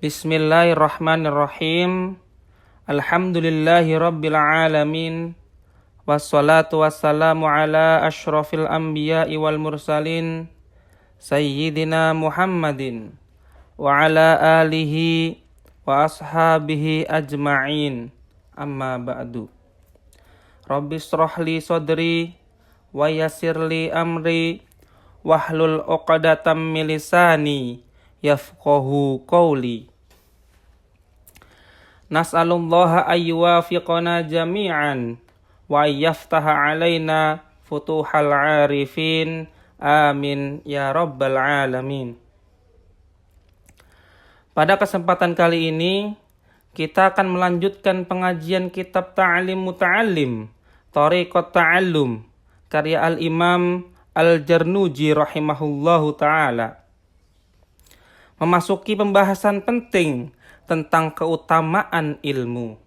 Bismillahirrahmanirrahim. Alhamdulillahi rabbil alamin. Wassalatu wassalamu ala ashrafil anbiya'i wal mursalin Sayyidina Muhammadin wa ala alihi wa ashabihi ajma'in. Amma ba'du. Rabbi shrah li sadri wa yassir li amri wahlul 'uqdatam min lisani yafqahu qawli. Nas'alullaha ayyuwafiqana jami'an wa yaftaha alaina futuhal arifin. Amin ya rabbal alamin. Pada kesempatan kali ini kita akan melanjutkan pengajian kitab Ta'lim Muta'allim Thariqat Ta'allum karya Al-Imam Al-Jarnuji rahimahullahu ta'ala. Memasuki pembahasan penting tentang keutamaan ilmu.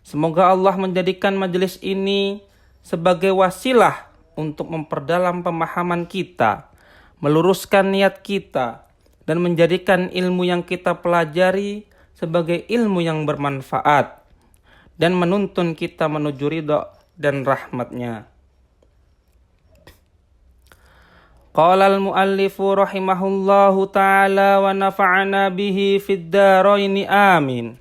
Semoga Allah menjadikan majelis ini sebagai wasilah untuk memperdalam pemahaman kita, meluruskan niat kita, dan menjadikan ilmu yang kita pelajari sebagai ilmu yang bermanfaat dan menuntun kita menuju ridha dan rahmatnya. Qala al-muallifu rahimahullahu ta'ala wa nafa'ana bihi fid dharaini amin.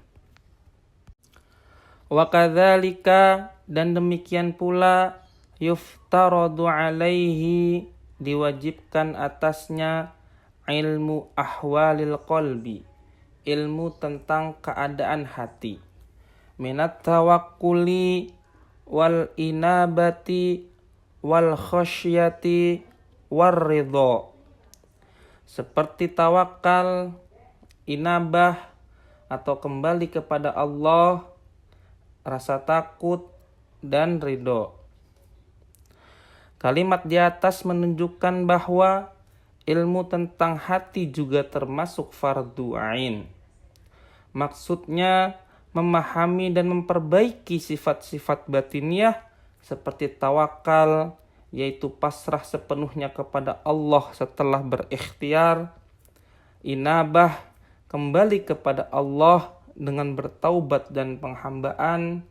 Wa kadzalika, dan demikian pula, yuftaradu alaihi, diwajibkan atasnya, ilmu ahwalil qalbi, ilmu tentang keadaan hati, minat tawakkuli wal inabati wal khasyati warridho, seperti tawakal, inabah atau kembali kepada Allah, rasa takut dan ridho. Kalimat di atas menunjukkan bahwa ilmu tentang hati juga termasuk fardu ain. Maksudnya memahami dan memperbaiki sifat-sifat batiniah seperti tawakal, yaitu pasrah sepenuhnya kepada Allah setelah berikhtiar, inabah, kembali kepada Allah dengan bertaubat dan penghambaan,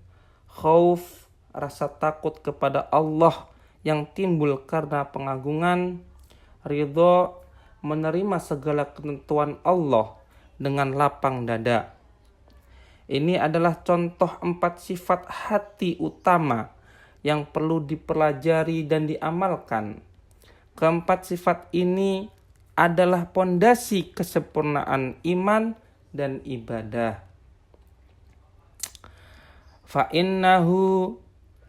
khauf, rasa takut kepada Allah yang timbul karena pengagungan, ridho, menerima segala ketentuan Allah dengan lapang dada. Ini adalah contoh 4 sifat hati utama yang perlu dipelajari dan diamalkan. Keempat sifat ini adalah pondasi kesempurnaan iman dan ibadah. Fa'innahu,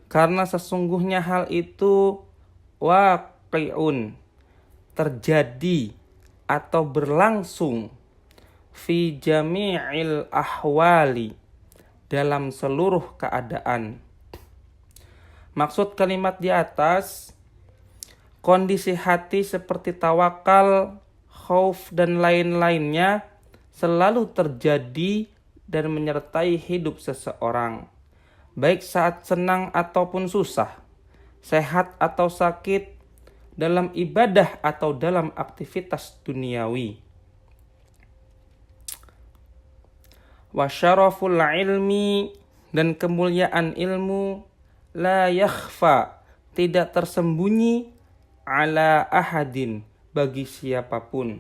karena sesungguhnya hal itu waqi'un, terjadi atau berlangsung, fi jami'il ahwali, dalam seluruh keadaan. Maksud kalimat di atas, kondisi hati seperti tawakal, khauf, dan lain-lainnya selalu terjadi dan menyertai hidup seseorang, baik saat senang ataupun susah, sehat atau sakit, dalam ibadah atau dalam aktivitas duniawi. Wa syaraful ilmi, dan kemuliaan ilmu, la yakhfa, tidak tersembunyi, ala ahadin, bagi siapapun.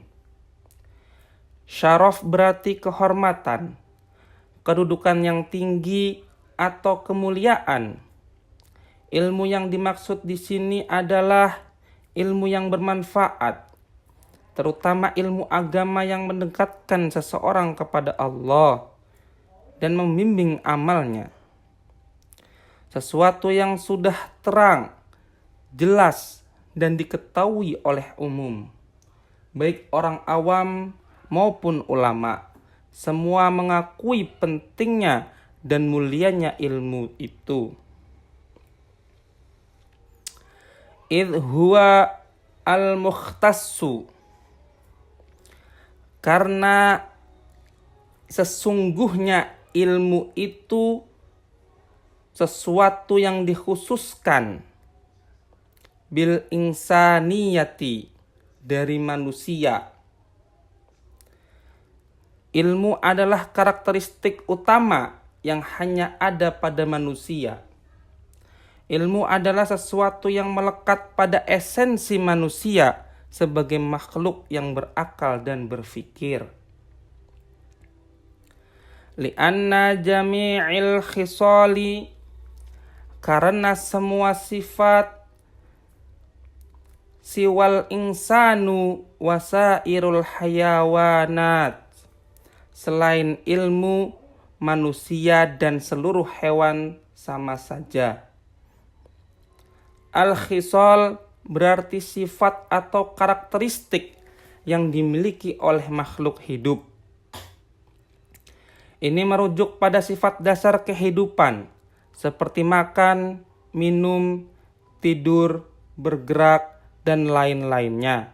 Syaraf berarti kehormatan, kedudukan yang tinggi atau kemuliaan. Ilmu yang dimaksud di sini adalah ilmu yang bermanfaat, terutama ilmu agama yang mendekatkan seseorang kepada Allah dan membimbing amalnya. Sesuatu yang sudah terang, jelas, dan diketahui oleh umum, baik orang awam maupun ulama, semua mengakui pentingnya dan mulianya ilmu itu. Idh huwa al-mukhtassu, karena sesungguhnya ilmu itu sesuatu yang dikhususkan, bil insaniyati, dari manusia, ilmu adalah karakteristik utama yang hanya ada pada manusia. Ilmu adalah sesuatu yang melekat pada esensi manusia sebagai makhluk yang berakal dan berfikir. Lianna jami'il khisali, karena semua sifat siwal insanu wasairul hayawanat, selain ilmu, manusia dan seluruh hewan sama saja. Al-khisal berarti sifat atau karakteristik yang dimiliki oleh makhluk hidup. Ini merujuk pada sifat dasar kehidupan seperti makan, minum, tidur, bergerak, dan lain-lainnya.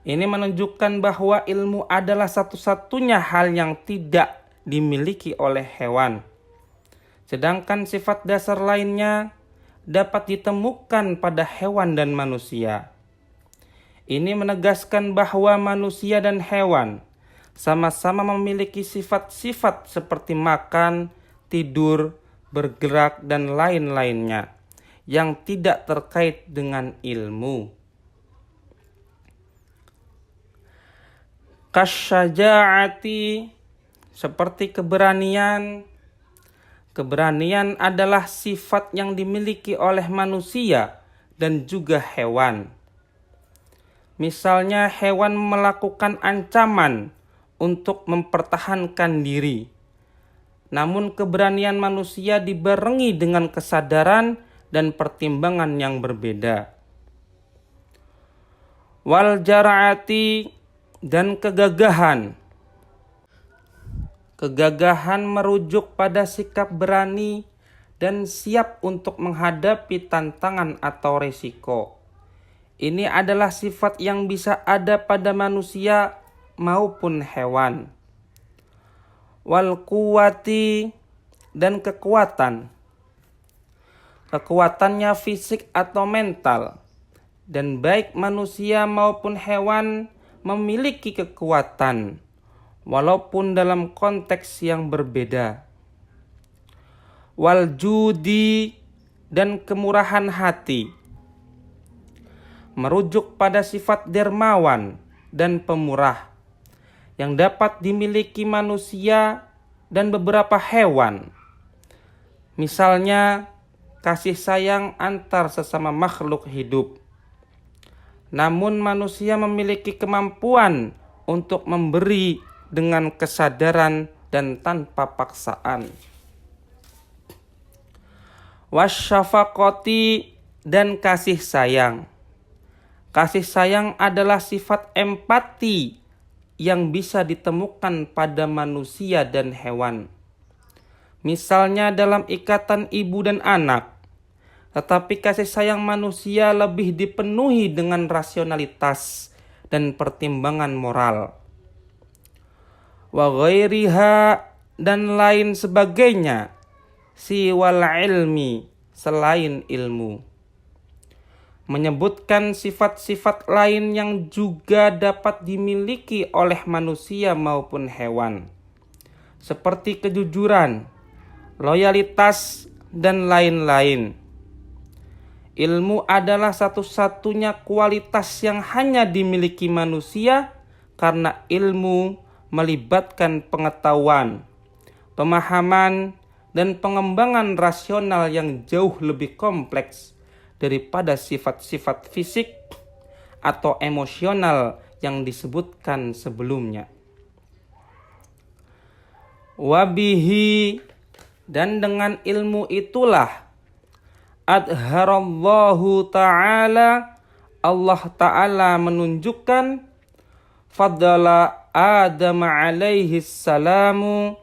Ini menunjukkan bahwa ilmu adalah satu-satunya hal yang tidak dimiliki oleh hewan. Sedangkan sifat dasar lainnya dapat ditemukan pada hewan dan manusia. Ini menegaskan bahwa manusia dan hewan sama-sama memiliki sifat-sifat seperti makan, tidur, bergerak, dan lain-lainnya yang tidak terkait dengan ilmu. Kasyaja'ati, seperti keberanian. Keberanian adalah sifat yang dimiliki oleh manusia dan juga hewan. Misalnya hewan melakukan ancaman untuk mempertahankan diri. Namun keberanian manusia dibarengi dengan kesadaran dan pertimbangan yang berbeda. Wal jara'ati, dan kegagahan. Kegagahan merujuk pada sikap berani dan siap untuk menghadapi tantangan atau resiko. Ini adalah sifat yang bisa ada pada manusia maupun hewan. Wal quwwati, dan kekuatan. Kekuatannya fisik atau mental. Dan baik manusia maupun hewan memiliki kekuatan, walaupun dalam konteks yang berbeda. Wal judi, dan kemurahan hati. Merujuk pada sifat dermawan dan pemurah yang dapat dimiliki manusia dan beberapa hewan. Misalnya, kasih sayang antar sesama makhluk hidup. Namun manusia memiliki kemampuan untuk memberi dengan kesadaran dan tanpa paksaan. Wasyafaqati, dan kasih sayang. Kasih sayang adalah sifat empati yang bisa ditemukan pada manusia dan hewan. Misalnya dalam ikatan ibu dan anak. Tetapi kasih sayang manusia lebih dipenuhi dengan rasionalitas dan pertimbangan moral. Wa ghairiha, dan lain sebagainya, siwal ilmi, selain ilmu. Menyebutkan sifat-sifat lain yang juga dapat dimiliki oleh manusia maupun hewan, seperti kejujuran, loyalitas, dan lain-lain. Ilmu adalah satu-satunya kualitas yang hanya dimiliki manusia karena ilmu melibatkan pengetahuan, pemahaman, dan pengembangan rasional yang jauh lebih kompleks daripada sifat-sifat fisik atau emosional yang disebutkan sebelumnya. Wabihi, dan dengan ilmu itulah adharallahu ta'ala, Allah ta'ala menunjukkan fadala Adam alaihi salamu,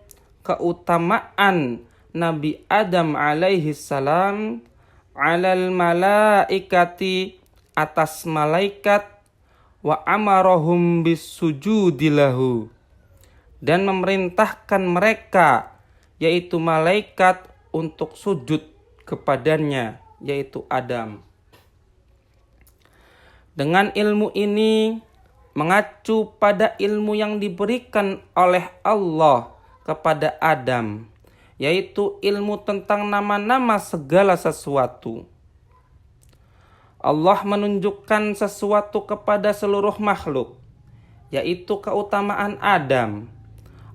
keutamaan Nabi Adam alaihi salam, alal malaikati, atas malaikat, wa amarahum bisujudi lahu, dan memerintahkan mereka, yaitu malaikat, untuk sujud kepadanya, yaitu Adam. Dengan ilmu ini mengacu pada ilmu yang diberikan oleh Allah kepada Adam, yaitu ilmu tentang nama-nama segala sesuatu. Allah menunjukkan sesuatu kepada seluruh makhluk, yaitu keutamaan Adam.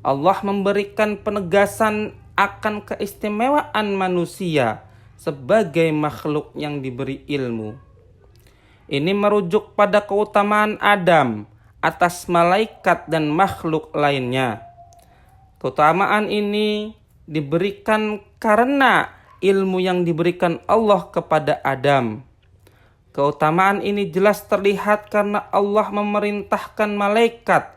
Allah memberikan penegasan akan keistimewaan manusia sebagai makhluk yang diberi ilmu. Ini merujuk pada keutamaan Adam atas malaikat dan makhluk lainnya. Keutamaan ini diberikan karena ilmu yang diberikan Allah kepada Adam. Keutamaan ini jelas terlihat karena Allah memerintahkan malaikat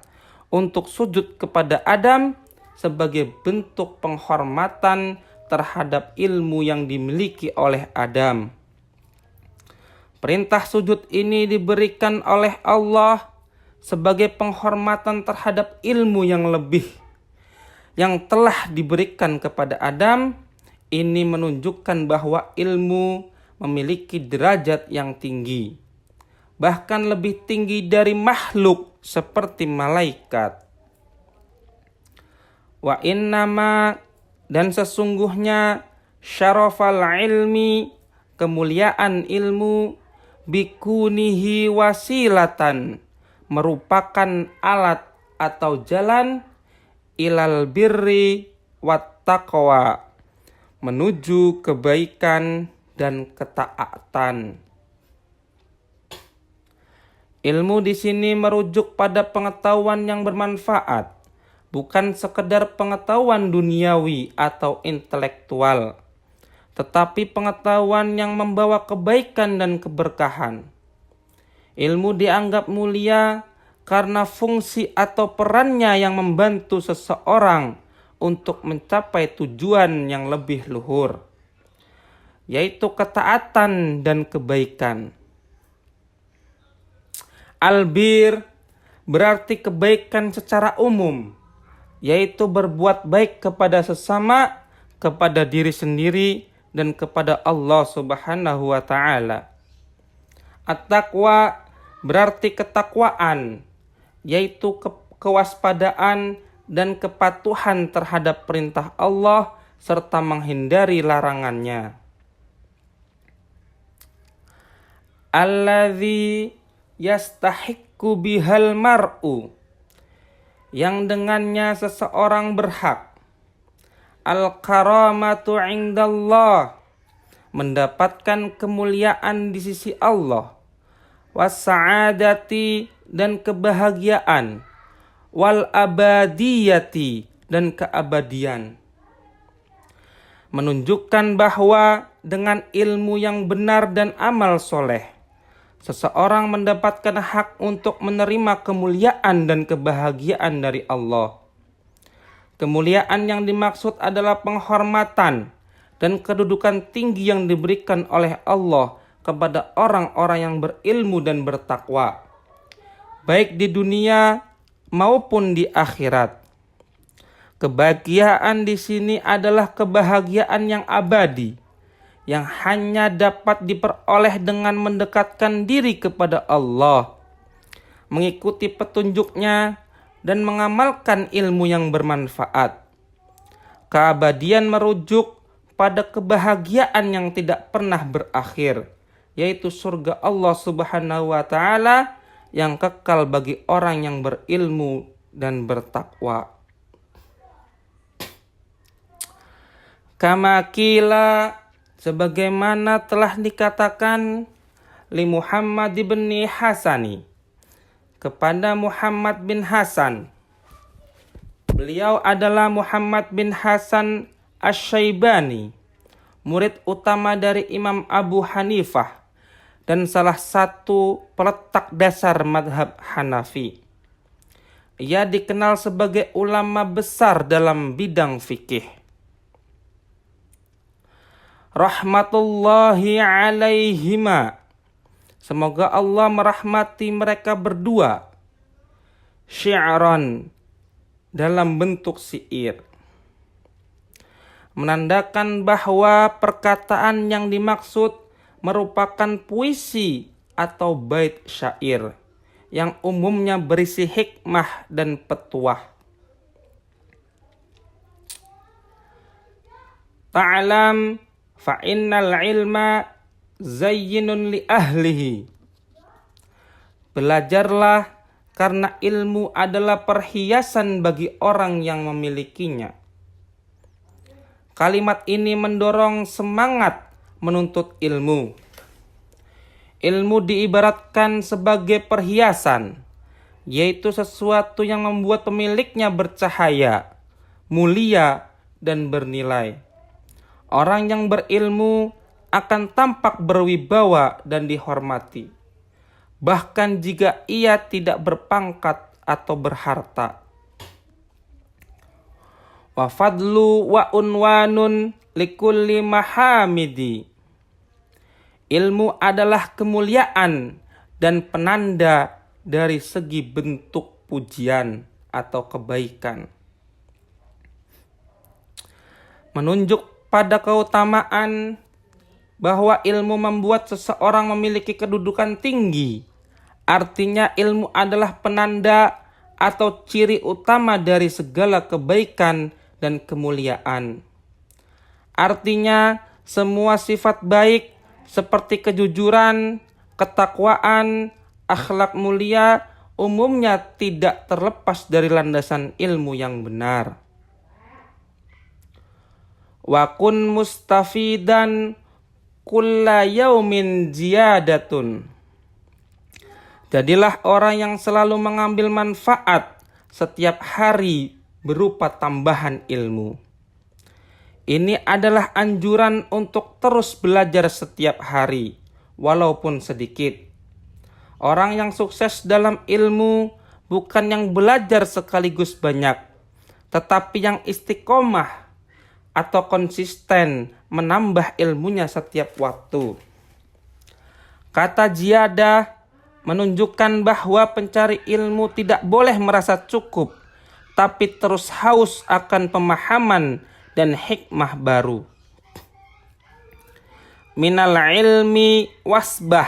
untuk sujud kepada Adam sebagai bentuk penghormatan terhadap ilmu yang dimiliki oleh Adam. Perintah sujud ini diberikan oleh Allah sebagai penghormatan terhadap ilmu yang lebih yang telah diberikan kepada Adam. Ini menunjukkan bahwa ilmu memiliki derajat yang tinggi, bahkan lebih tinggi dari makhluk seperti malaikat. Wa innama, dan sesungguhnya, syarafal ilmi, kemuliaan ilmu, bikunihi wasilatan, merupakan alat atau jalan, ilal birri wat taqwa, menuju kebaikan dan ketaatan. Ilmu di sini merujuk pada pengetahuan yang bermanfaat, bukan sekedar pengetahuan duniawi atau intelektual, tetapi pengetahuan yang membawa kebaikan dan keberkahan. Ilmu dianggap mulia karena fungsi atau perannya yang membantu seseorang untuk mencapai tujuan yang lebih luhur, yaitu ketaatan dan kebaikan. Albir berarti kebaikan secara umum, yaitu berbuat baik kepada sesama, kepada diri sendiri, dan kepada Allah Subhanahu wa ta'ala. At-taqwa berarti ketakwaan, yaitu kewaspadaan dan kepatuhan terhadap perintah Allah serta menghindari larangannya. Alladzi yastahiqqu bihal mar'u, yang dengannya seseorang berhak, al-karamatu indallah, mendapatkan kemuliaan di sisi Allah, was-sa'adati, dan kebahagiaan, wal abadiyati, dan keabadian. Menunjukkan bahwa dengan ilmu yang benar dan amal soleh, seseorang mendapatkan hak untuk menerima kemuliaan dan kebahagiaan dari Allah. Kemuliaan yang dimaksud adalah penghormatan dan kedudukan tinggi yang diberikan oleh Allah kepada orang-orang yang berilmu dan bertakwa, baik di dunia maupun di akhirat. Kebahagiaan di sini adalah kebahagiaan yang abadi, yang hanya dapat diperoleh dengan mendekatkan diri kepada Allah, mengikuti petunjuknya, dan mengamalkan ilmu yang bermanfaat. Keabadian merujuk pada kebahagiaan yang tidak pernah berakhir, yaitu surga Allah Subhanahu wa ta'ala yang kekal bagi orang yang berilmu dan bertakwa. Kama qila, sebagaimana telah dikatakan, li Muhammad bin Hasani, kepada Muhammad bin Hasan. Beliau adalah Muhammad bin Hasan Asy-Syaibani, murid utama dari Imam Abu Hanifah dan salah satu peletak dasar madhab Hanafi. Ia dikenal sebagai ulama besar dalam bidang fikih. Rahmatullahi alaihima, semoga Allah merahmati mereka berdua. Syi'ran, dalam bentuk syair, menandakan bahwa perkataan yang dimaksud merupakan puisi atau bait syair yang umumnya berisi hikmah dan petuah. Ta'lam fa innal ilma zayyinun li ahlihi. Belajarlah karena ilmu adalah perhiasan bagi orang yang memilikinya. Kalimat ini mendorong semangat menuntut ilmu. Ilmu diibaratkan sebagai perhiasan, yaitu sesuatu yang membuat pemiliknya bercahaya, mulia, dan bernilai. Orang yang berilmu akan tampak berwibawa dan dihormati, bahkan jika ia tidak berpangkat atau berharta. Wa fadlu wa unwanun likulli mahamidi. Ilmu adalah kemuliaan dan penanda dari segi bentuk pujian atau kebaikan. Menunjuk pada keutamaan bahwa ilmu membuat seseorang memiliki kedudukan tinggi. Artinya ilmu adalah penanda atau ciri utama dari segala kebaikan dan kemuliaan. Artinya semua sifat baik seperti kejujuran, ketakwaan, akhlak mulia umumnya tidak terlepas dari landasan ilmu yang benar. Wa kun mustafidan kulla yaumin ziyadatun. Jadilah orang yang selalu mengambil manfaat setiap hari berupa tambahan ilmu. Ini adalah anjuran untuk terus belajar setiap hari, walaupun sedikit. Orang yang sukses dalam ilmu bukan yang belajar sekaligus banyak, tetapi yang istiqomah atau konsisten menambah ilmunya setiap waktu. Kata ziyadah menunjukkan bahwa pencari ilmu tidak boleh merasa cukup, tapi terus haus akan pemahaman dan hikmah baru. Minal ilmi wasbah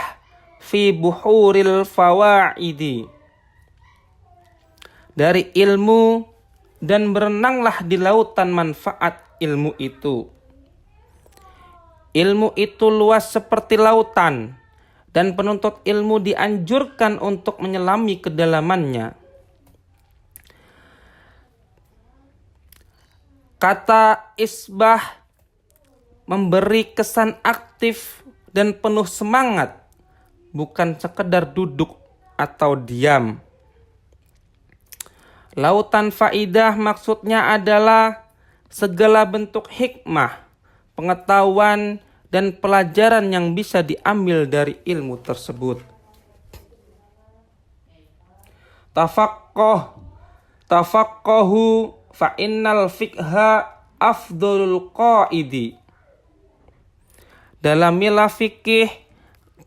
fi buhuril fawaidi. Dari ilmu dan berenanglah di lautan manfaat ilmu itu. Ilmu itu luas seperti lautan, dan penuntut ilmu dianjurkan untuk menyelami kedalamannya. Kata isbah memberi kesan aktif dan penuh semangat, bukan sekedar duduk atau diam. Lautan faidah maksudnya adalah segala bentuk hikmah, pengetahuan, dan pelajaran yang bisa diambil dari ilmu tersebut. Tafaqqahu fa innal fiqha afdolul qaidi. Dalamilah fikih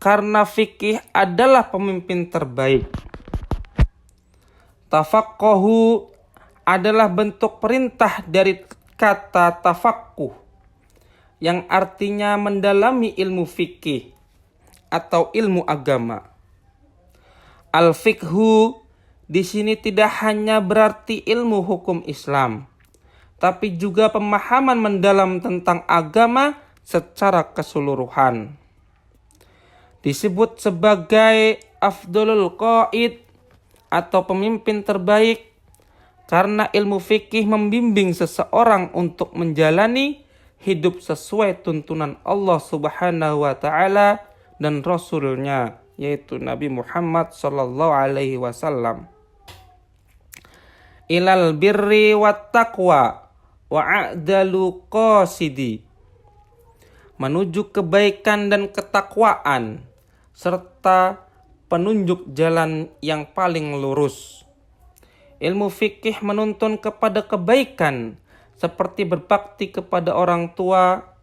karena fikih adalah pemimpin terbaik. Tafaqqahu adalah bentuk perintah dari kata tafaqquh yang artinya mendalami ilmu fikih atau ilmu agama. Al-fiqhu di sini tidak hanya berarti ilmu hukum Islam, tapi juga pemahaman mendalam tentang agama secara keseluruhan. Disebut sebagai afdolul qaid atau pemimpin terbaik karena ilmu fikih membimbing seseorang untuk menjalani hidup sesuai tuntunan Allah Subhanahu wa taala dan Rasul-Nya, yaitu Nabi Muhammad sallallahu alaihi wasallam. Ilal birri wat taqwa wa a'dalu qasidi. Menuju kebaikan dan ketakwaan serta penunjuk jalan yang paling lurus. Ilmu fikih menuntun kepada kebaikan seperti berbakti kepada orang tua,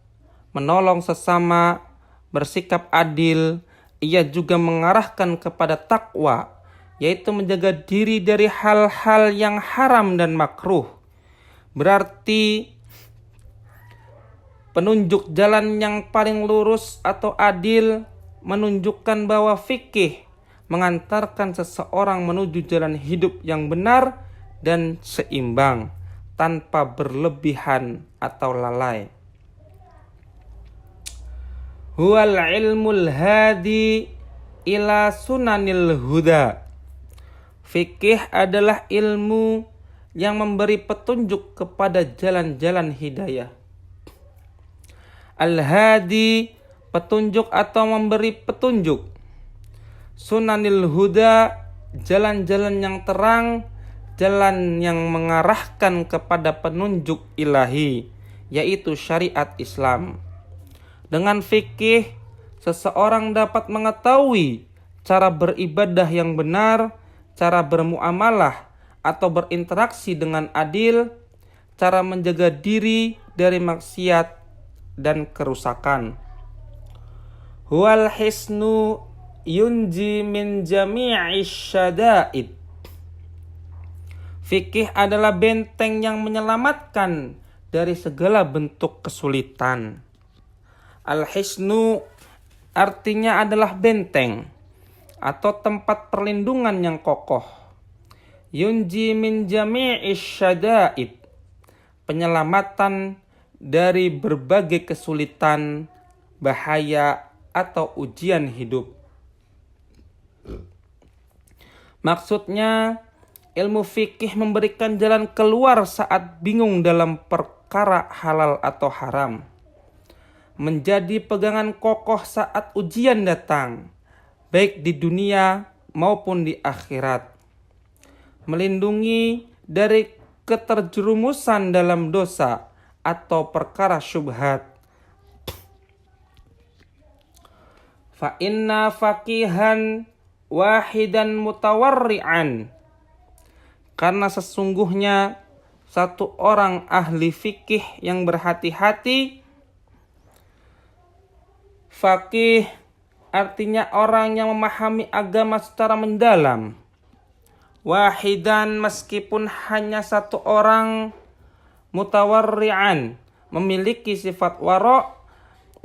menolong sesama, bersikap adil. Ia juga mengarahkan kepada takwa, yaitu menjaga diri dari hal-hal yang haram dan makruh. Berarti penunjuk jalan yang paling lurus atau adil menunjukkan bahwa fikih mengantarkan seseorang menuju jalan hidup yang benar dan seimbang tanpa berlebihan atau lalai. Huwal ilmul hadi ila sunanil huda. Fikih adalah ilmu yang memberi petunjuk kepada jalan-jalan hidayah. Al-hadi, petunjuk atau memberi petunjuk. Sunanil huda, jalan-jalan yang terang, jalan yang mengarahkan kepada penunjuk ilahi, yaitu syariat Islam. Dengan fikih, seseorang dapat mengetahui cara beribadah yang benar, cara bermuamalah atau berinteraksi dengan adil, cara menjaga diri dari maksiat dan kerusakan. Huwal hisnu yunji min jami'i syada'id. Fikih adalah benteng yang menyelamatkan dari segala bentuk kesulitan. Al-hisnu artinya adalah benteng atau tempat perlindungan yang kokoh. Yunji min jami'i syada'id, penyelamatan dari berbagai kesulitan, bahaya, atau ujian hidup. Maksudnya, ilmu fikih memberikan jalan keluar saat bingung dalam perkara halal atau haram. Menjadi pegangan kokoh saat ujian datang, baik di dunia maupun di akhirat. Melindungi dari keterjerumusan dalam dosa atau perkara syubhat. Fa inna faqihan wahidan mutawarri'an. Karena sesungguhnya satu orang ahli fikih yang berhati-hati. Faqih artinya orang yang memahami agama secara mendalam. Wahidan, meskipun hanya satu orang. Mutawarri'an, memiliki sifat wara',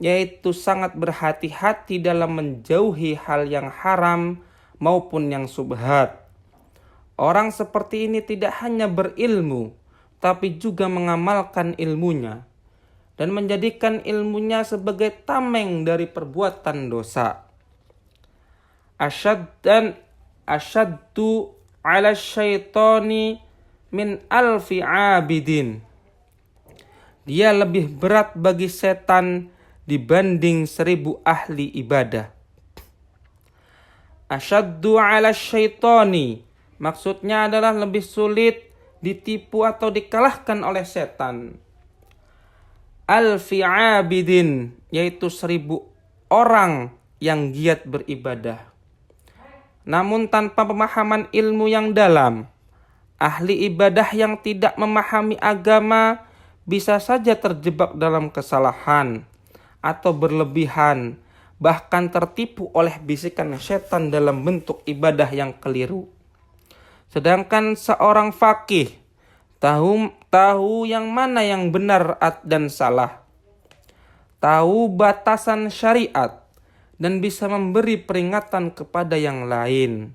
yaitu sangat berhati-hati dalam menjauhi hal yang haram maupun yang subhat. Orang seperti ini tidak hanya berilmu, tapi juga mengamalkan ilmunya dan menjadikan ilmunya sebagai tameng dari perbuatan dosa. Asyaddu ala syaitani min alfi abidin. Dia lebih berat bagi setan dibanding 1000 ahli ibadah. Asyaddu ala syaitani, maksudnya adalah lebih sulit ditipu atau dikalahkan oleh setan. Alfi abidin, yaitu 1000 orang yang giat beribadah. Namun tanpa pemahaman ilmu yang dalam, ahli ibadah yang tidak memahami agama bisa saja terjebak dalam kesalahan atau berlebihan, bahkan tertipu oleh bisikan setan dalam bentuk ibadah yang keliru. Sedangkan seorang faqih tahu yang mana yang benar dan salah, tahu batasan syariat, dan bisa memberi peringatan kepada yang lain.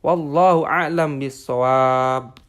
Wallahu a'lam bishawab.